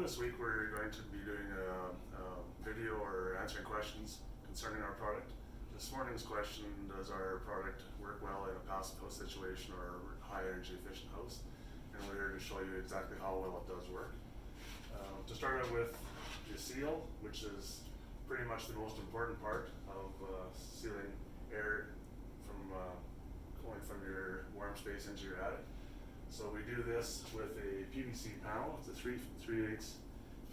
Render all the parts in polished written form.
this week we're going to be doing a video or answering questions concerning our product. This morning's question: does our product work well in a passive house situation or a high energy efficient house? And we're here to show you exactly how well it does work. To start out with, the seal, which is pretty much the most important part of sealing air from going from your warm space into your attic. So we do this with a PVC panel. It's a 3/8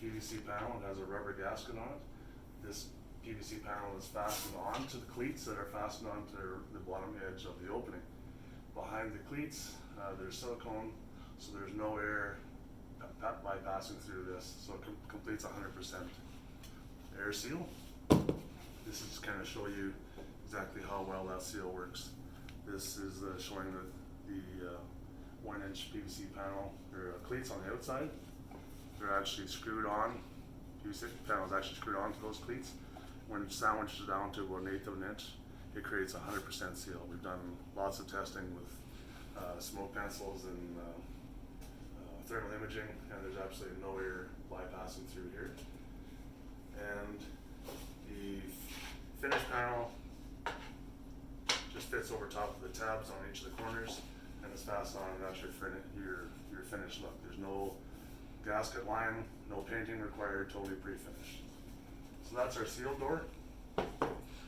PVC panel. It has a rubber gasket on it. This PVC panel is fastened onto the cleats that are fastened onto the bottom edge of the opening. Behind the cleats, there's silicone, so there's no air bypassing through this. So it completes 100% air seal. This is kind of show you exactly how well that seal works. This is showing the 1-inch PVC panel. There are cleats on the outside. They're actually screwed on. PVC panel is actually screwed onto those cleats. When it's sandwiched down to about 1/8 of an inch, it creates 100% seal. We've done lots of testing with smoke pencils and thermal imaging, and there's absolutely no air bypassing through here. And the finished panel just fits over top of the tabs on each of the corners, and it's fastened on, and that's your finished look. There's no gasket line, no painting required, totally pre-finished. So that's our seal door.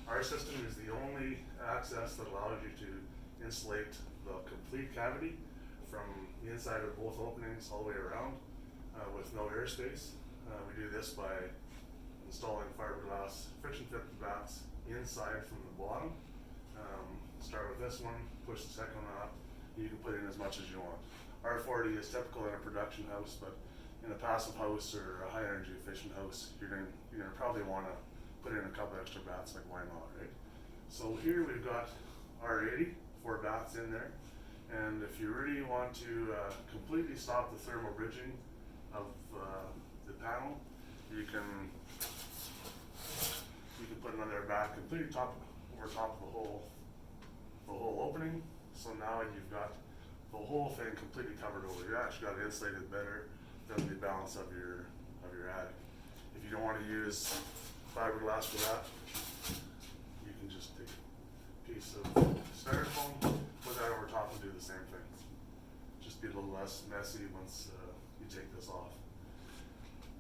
Our system is the only access that allows you to insulate the complete cavity from the inside of both openings all the way around with no airspace. We do this by installing fiberglass friction fit bats inside from the bottom. Start with this one, push the second one up. You can put in as much as you want. R40 is typical in a production house, but in a passive house or a high energy efficient house, you're gonna probably want to put in a couple extra bats, like why not, right? So here we've got R80, 4 bats in there, and if you really want to completely stop the thermal bridging of the panel, you can put another bat completely over top of the whole opening. So now you've got the whole thing completely covered over. You actually got it insulated better than the balance of your attic. If you don't want to use fiberglass for that, you can just take a piece of styrofoam, put that over top, and do the same thing. Just be a little less messy once you take this off.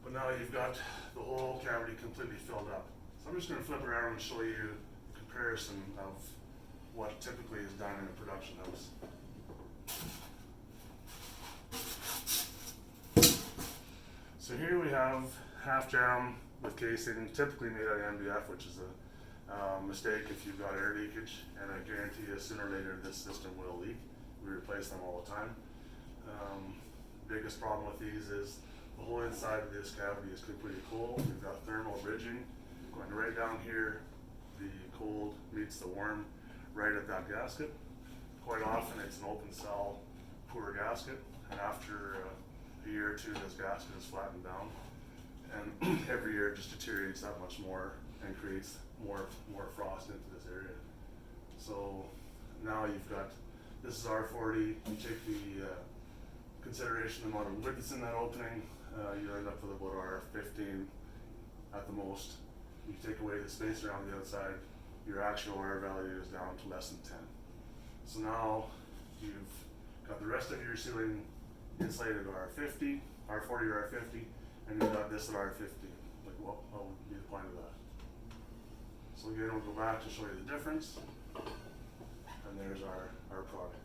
But now you've got the whole cavity completely filled up. So I'm just going to flip around and show you a comparison of what typically is done in a production house. So here we have half jam with casing, typically made out of MDF, which is a mistake if you've got air leakage, and I guarantee you sooner or later this system will leak. We replace them all the time. Biggest problem with these is the whole inside of this cavity is completely cold. We've got thermal bridging going right down here. The cold meets the warm right at that gasket. Quite often it's an open cell, poor gasket, and after a year or two this gasket is flattened down, and every year it just deteriorates that much more and creates more frost into this area. So now you've got, this is R40, you take the consideration amount of width that's in that opening, you end up with about R15 at the most. You take away the space around the outside, your actual R value is down to less than 10. So now you've got the rest of your ceiling insulated R40 or R50, and you've got this at R50. Like, what would be the point of that? So again, we'll go back to show you the difference, and there's our product.